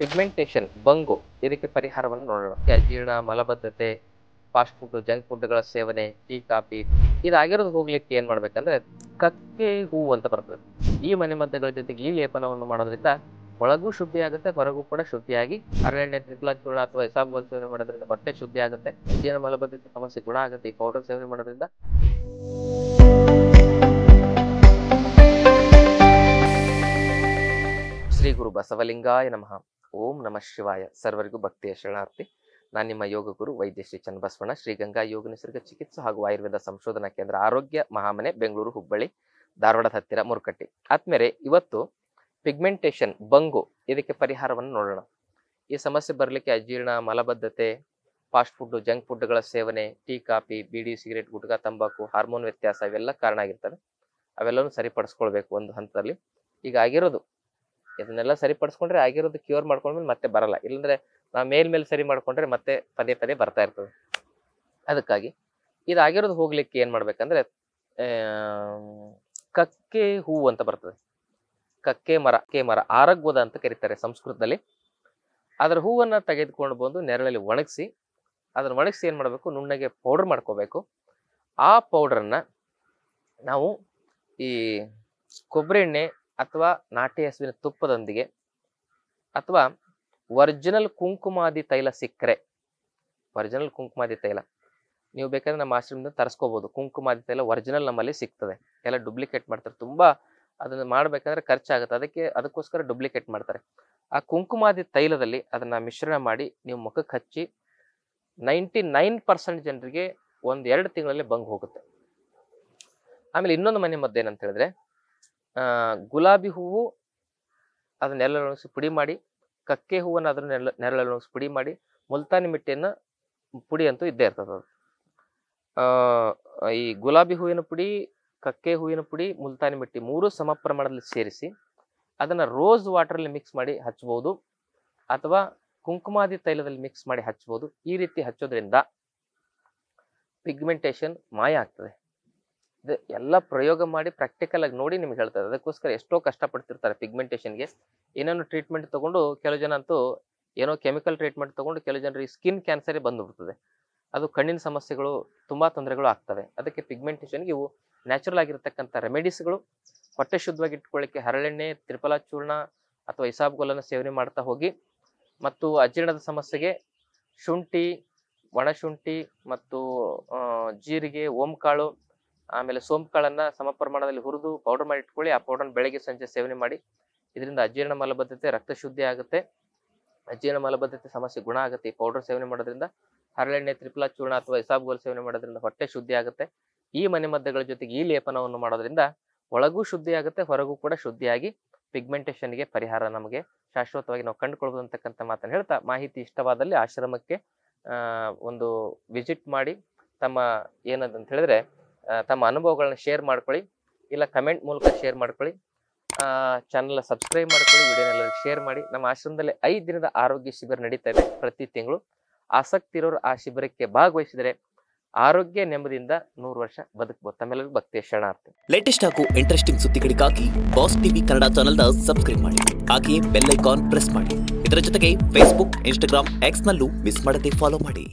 Pigmentation ಬಂಗು ಇದಕ್ಕೆ ಪರಿಹಾರವನ್ನು ನೋಡೋಣ. ಅಜೀರ್ಣ, ಮಲಬದ್ಧತೆ, ಫಾಸ್ಟ್ ಫುಡ್, ಜಂಕ್ ಫುಡ್ಗಳ ಸೇವನೆ, ಟೀ, ಕಾಫಿ ಇದಾಗಿರೋದು ಹೋಗ್ಲಿಕ್ಕೆ ಏನ್ ಮಾಡ್ಬೇಕಂದ್ರೆ ಕಕ್ಕೆ ಹೂವು ಅಂತ ಬರ್ತದೆ. ಈ ಮನೆಮದ್ದುಗಳ ಜೊತೆಗೆ ಈ ಲೇಪನವನ್ನು ಮಾಡೋದ್ರಿಂದ ಒಳಗೂ ಶುದ್ಧಿ ಆಗುತ್ತೆ, ಹೊರಗೂ ಕೂಡ ಶುದ್ಧಿಯಾಗಿ ಹರಳೆಣ್ಣೆ, ತ್ರಿಫಲ ಅಥವಾ ಇಸಾಬ್ ಸೇವನೆ ಮಾಡೋದ್ರಿಂದ ಹೊಟ್ಟೆ ಶುದ್ಧಿ ಆಗುತ್ತೆ. ಅಜೀರ್ಣ, ಮಲಬದ್ಧತೆ ಸಮಸ್ಯೆ ಗುಣ ಆಗುತ್ತೆ ಈ ಪೌಡರ್ ಸೇವನೆ ಮಾಡೋದ್ರಿಂದ. ಶ್ರೀ ಗುರು ಬಸವಲಿಂಗಾಯ ನಮಃ. ಓಂ ನಮಃ ಶಿವಾಯ. ಸರ್ವರಿಗೂ ಭಕ್ತಿಯ ಶರಣಾರ್ಥಿ. ನಾನು ನಿಮ್ಮ ಯೋಗ ಗುರು ವೈದ್ಯ ಶ್ರೀ ಚನ್ನಬಸವಣ್ಣ, ಶ್ರೀ ಗಂಗಾ ಯೋಗ ನಿಸರ್ಗ ಚಿಕಿತ್ಸೆ ಹಾಗೂ ಆಯುರ್ವೇದ ಸಂಶೋಧನಾ ಕೇಂದ್ರ, ಆರೋಗ್ಯ ಮಹಾಮನೆ, ಬೆಂಗಳೂರು, ಹುಬ್ಬಳ್ಳಿ, ಧಾರವಾಡದ ಹತ್ತಿರ, ಮುರುಕಟ್ಟಿ. ಆದ್ಮೇಲೆ ಇವತ್ತು ಪಿಗ್ಮೆಂಟೇಷನ್ ಬಂಗು ಇದಕ್ಕೆ ಪರಿಹಾರವನ್ನು ನೋಡೋಣ. ಈ ಸಮಸ್ಯೆ ಬರಲಿಕ್ಕೆ ಅಜೀರ್ಣ, ಮಲಬದ್ಧತೆ, ಫಾಸ್ಟ್ ಫುಡ್, ಜಂಕ್ ಫುಡ್ಗಳ ಸೇವನೆ, ಟೀ, ಕಾಫಿ, ಬೀಡಿ, ಸಿಗರೇಟ್, ಗುಟ್ಕಾ, ತಂಬಾಕು, ಹಾರ್ಮೋನ್ ವ್ಯತ್ಯಾಸ ಇವೆಲ್ಲ ಕಾರಣ ಆಗಿರ್ತವೆ. ಅವೆಲ್ಲವೂ ಸರಿಪಡಿಸ್ಕೊಳ್ಬೇಕು ಒಂದು ಹಂತದಲ್ಲಿ. ಈಗ ಆಗಿರೋದು ಇದನ್ನೆಲ್ಲ ಸರಿಪಡಿಸ್ಕೊಂಡ್ರೆ ಆಗಿರೋದು ಕ್ಯೂರ್ ಮಾಡ್ಕೊಂಡ್ಮೇಲೆ ಮತ್ತೆ ಬರಲ್ಲ. ಇಲ್ಲಾಂದ್ರೆ ನಾವು ಮೇಲ್ಮೇಲೆ ಸರಿ ಮಾಡ್ಕೊಂಡ್ರೆ ಮತ್ತೆ ಪದೇ ಪದೇ ಬರ್ತಾ ಇರ್ತದೆ. ಅದಕ್ಕಾಗಿ ಇದಾಗಿರೋದು ಹೋಗ್ಲಿಕ್ಕೆ ಏನ್ ಮಾಡ್ಬೇಕಂದ್ರೆ ಕಕ್ಕೆ ಹೂವು ಅಂತ ಬರ್ತದೆ. ಕಕ್ಕೆ ಮರ ಆರಗ್ವದ ಅಂತ ಕರೀತಾರೆ ಸಂಸ್ಕೃತದಲ್ಲಿ. ಅದರ ಹೂವನ್ನ ತೆಗೆದುಕೊಂಡು ಬಂದು ನೆರಳಲ್ಲಿ ಒಣಗಿಸಿ, ಅದನ್ನ ಒಣಗಿಸಿ ಏನ್ ಮಾಡ್ಬೇಕು, ನುಣ್ಣಗೆ ಪೌಡರ್ ಮಾಡ್ಕೋಬೇಕು. ಆ ಪೌಡರ್ನ ನಾವು ಈ ಕೊಬ್ಬರಿ ಎಣ್ಣೆ ಅಥವಾ ನಾಟಿ ಹಸುವಿನ ತುಪ್ಪದೊಂದಿಗೆ ಅಥವಾ ಒರಿಜಿನಲ್ ಕುಂಕುಮಾದಿ ತೈಲ ಸಿಕ್ಕರೆ, ಒರಿಜಿನಲ್ ಕುಂಕುಮಾದಿ ತೈಲ ನೀವು ಬೇಕಾದ್ರೆ ನಮ್ಮ ಆಶ್ರಮದಿಂದ ತರಿಸ್ಕೋಬಹುದು. ಕುಂಕುಮಾದಿ ತೈಲ ಒರಿಜಿನಲ್ ನಮ್ಮಲ್ಲಿ ಸಿಗ್ತದೆ. ಎಲ್ಲ ಡುಪ್ಲಿಕೇಟ್ ಮಾಡ್ತಾರೆ. ತುಂಬಾ ಅದನ್ನ ಮಾಡ್ಬೇಕಂದ್ರೆ ಖರ್ಚಾಗುತ್ತೆ. ಅದಕ್ಕೋಸ್ಕರ ಡುಪ್ಲಿಕೇಟ್ ಮಾಡ್ತಾರೆ. ಆ ಕುಂಕುಮಾದಿ ತೈಲದಲ್ಲಿ ಅದನ್ನ ಮಿಶ್ರಣ ಮಾಡಿ ನೀವು ಮುಖಕ್ಕೆ ಹಚ್ಚಿ 99% ಜನರಿಗೆ 1-2 ತಿಂಗಳಲ್ಲಿ ಬಂಗ್ ಹೋಗುತ್ತೆ. ಆಮೇಲೆ ಇನ್ನೊಂದು ಮನೆ ಮದ್ದು ಏನಂತ ಹೇಳಿದ್ರೆ, ಗುಲಾಬಿ ಹೂವು ಅದನ್ನೆಲ್ಲ ಒಣಗಿಸಿ ಪುಡಿ ಮಾಡಿ, ಕಕ್ಕೆ ಹೂವನ್ನು ಅದನ್ನ ನೆರಳಲ್ಲಿ ಒಣಗಿಸಿ ಪುಡಿ ಮಾಡಿ, ಮುಲ್ತಾನಿ ಮಿಟ್ಟಿಯನ್ನ ಪುಡಿ ಅಂತೂ ಇದ್ದೇ ಇರ್ತದೆ. ಅದು ಈ ಗುಲಾಬಿ ಹೂವಿನ ಪುಡಿ, ಕಕ್ಕೆ ಹೂವಿನ ಪುಡಿ, ಮುಲ್ತಾನಿ ಮಿಟ್ಟಿ 3 ಸಮ ಪ್ರಮಾಣದಲ್ಲಿ ಸೇರಿಸಿ ಅದನ್ನ ರೋಸ್ ವಾಟರಲ್ಲಿ ಮಿಕ್ಸ್ ಮಾಡಿ ಹಚ್ಚಬಹುದು, ಅಥವಾ ಕುಂಕುಮಾದಿ ತೈಲದಲ್ಲಿ ಮಿಕ್ಸ್ ಮಾಡಿ ಹಚ್ಚಬಹುದು. ಈ ರೀತಿ ಹಚ್ಚೋದ್ರಿಂದ ಪಿಗ್ಮೆಂಟೇಷನ್ ಮಾಯ ಆಗ್ತದೆ. ಇದು ಎಲ್ಲ ಪ್ರಯೋಗ ಮಾಡಿ ಪ್ರಾಕ್ಟಿಕಲ್ ಆಗಿ ನೋಡಿ ನಿಮ್ಗೆ ಹೇಳ್ತಾರೆ. ಅದಕ್ಕೋಸ್ಕರ ಎಷ್ಟೋ ಕಷ್ಟಪಡ್ತಿರ್ತಾರೆ ಪಿಗ್ಮೆಂಟೇಷನ್ಗೆ. ಏನೇನೋ ಟ್ರೀಟ್ಮೆಂಟ್ ತಗೊಂಡು ಕೆಲವು ಜನ ಅಂತೂ ಏನೋ ಕೆಮಿಕಲ್ ಟ್ರೀಟ್ಮೆಂಟ್ ತಗೊಂಡು ಕೆಲವು ಜನರಿಗೆ ಸ್ಕಿನ್ ಕ್ಯಾನ್ಸರೇ ಬಂದುಬಿಡ್ತದೆ. ಅದು ಕಣ್ಣಿನ ಸಮಸ್ಯೆಗಳು, ತುಂಬಾ ತೊಂದರೆಗಳು ಆಗ್ತವೆ. ಅದಕ್ಕೆ ಪಿಗ್ಮೆಂಟೇಷನ್ಗೆ ಇವು ನ್ಯಾಚುರಲ್ ಆಗಿರತಕ್ಕಂಥ ರೆಮಿಡೀಸ್ಗಳು. ಹೊಟ್ಟೆ ಶುದ್ಧವಾಗಿ ಇಟ್ಕೊಳ್ಳಿಕ್ಕೆ ಹರಳೆಣ್ಣೆ, ತ್ರಿಫಲ ಚೂರ್ಣ ಅಥವಾ ಇಸಾಬ್ಗೋಲನ್ನು ಸೇವನೆ ಮಾಡ್ತಾ ಹೋಗಿ. ಮತ್ತು ಅಜೀರ್ಣದ ಸಮಸ್ಯೆಗೆ ಶುಂಠಿ, ಒಣಶುಂಠಿ ಮತ್ತು ಜೀರಿಗೆ, ಓಂಕಾಳು, ಆಮೇಲೆ ಸೋಂಪುಕಾಳನ್ನ ಸಮ ಪ್ರಮಾಣದಲ್ಲಿ ಹುರಿದು ಪೌಡರ್ ಮಾಡಿ ಇಟ್ಕೊಳ್ಳಿ. ಆ ಪೌಡರ್ನ ಬೆಳಗ್ಗೆ ಸಂಜೆ ಸೇವನೆ ಮಾಡಿ. ಇದರಿಂದ ಅಜೀರ್ಣ, ಮಲಬದ್ಧತೆ, ರಕ್ತ ಶುದ್ಧಿ ಆಗುತ್ತೆ. ಅಜೀರ್ಣ, ಮಲಬದ್ಧತೆ ಸಮಸ್ಯೆ ಗುಣ ಆಗುತ್ತೆ ಈ ಪೌಡರ್ ಸೇವನೆ ಮಾಡೋದ್ರಿಂದ. ಹರಳೆಣ್ಣೆ, ತ್ರಿಫಲ ಚೂರ್ಣ ಅಥವಾ ಇಸಾಬ್ಗೋಲ್ ಸೇವನೆ ಮಾಡೋದ್ರಿಂದ ಹೊಟ್ಟೆ ಶುದ್ಧಿ ಆಗುತ್ತೆ. ಈ ಮನೆಮದ್ದುಗಳ ಜೊತೆಗೆ ಈ ಲೇಪನವನ್ನು ಮಾಡೋದ್ರಿಂದ ಒಳಗೂ ಶುದ್ಧಿ ಆಗುತ್ತೆ, ಹೊರಗೂ ಕೂಡ ಶುದ್ಧಿಯಾಗಿ ಪಿಗ್ಮೆಂಟೇಷನ್ಗೆ ಪರಿಹಾರ ನಮಗೆ ಶಾಶ್ವತವಾಗಿ ನಾವು ಕಂಡುಕೊಳ್ಬೋದು ಅಂತಕ್ಕಂಥ ಮಾತನ್ನು ಹೇಳ್ತಾ, ಮಾಹಿತಿ ಇಷ್ಟವಾದಲ್ಲಿ ಆಶ್ರಮಕ್ಕೆ ಒಂದು ವಿಸಿಟ್ ಮಾಡಿ ತಮ್ಮ ಏನಂತ ಹೇಳಿದ್ರೆ ತಮ್ಮ ಅನುಭವಗಳನ್ನ ಶೇರ್ ಮಾಡ್ಕೊಳ್ಳಿ, ಇಲ್ಲ ಕಮೆಂಟ್ ಮೂಲಕ ಶೇರ್ ಮಾಡ್ಕೊಳ್ಳಿ. ಚಾನಲ್ ಸಬ್ಸ್ಕ್ರೈಬ್ ಮಾಡ್ಕೊಳ್ಳಿ, ವಿಡಿಯೋನೆಲ್ಲರಿಗೂ ಶೇರ್ ಮಾಡಿ. ನಮ್ಮ ಆಶ್ರಮದಲ್ಲಿ 5 ದಿನದ ಆರೋಗ್ಯ ಶಿಬಿರ ನಡೀತಾ ಇದೆ ಪ್ರತಿ ತಿಂಗಳು. ಆಸಕ್ತಿ ಇರೋರು ಆ ಶಿಬಿರಕ್ಕೆ ಭಾಗವಹಿಸಿದರೆ ಆರೋಗ್ಯ ನೆಮ್ಮದಿಯಿಂದ 100 ವರ್ಷ ಬದುಕಬಹುದು. ತಮ್ಮೆಲ್ಲರಿಗೂ ಭಕ್ತಿಯ ಶರಣಾರ್ಥಿ. ಲೇಟೆಸ್ಟ್ ಹಾಗೂ ಇಂಟ್ರೆಸ್ಟಿಂಗ್ ಸುದ್ದಿಗಳಿಗಾಗಿ ಬಾಸ್ ಟಿವಿ ಕನ್ನಡ ಚಾನೆಲ್ನ ಸಬ್ಸ್ಕ್ರೈಬ್ ಮಾಡಿ. ಹಾಗೆಯೇ ಬೆಲ್ ಐಕಾನ್ ಪ್ರೆಸ್ ಮಾಡಿ. ಇದರ ಜೊತೆಗೆ ಫೇಸ್ಬುಕ್, ಇನ್ಸ್ಟಾಗ್ರಾಮ್, ಎಕ್ಸ್ ನಲ್ಲೂ ಮಿಸ್ ಮಾಡದೆ ಫಾಲೋ ಮಾಡಿ.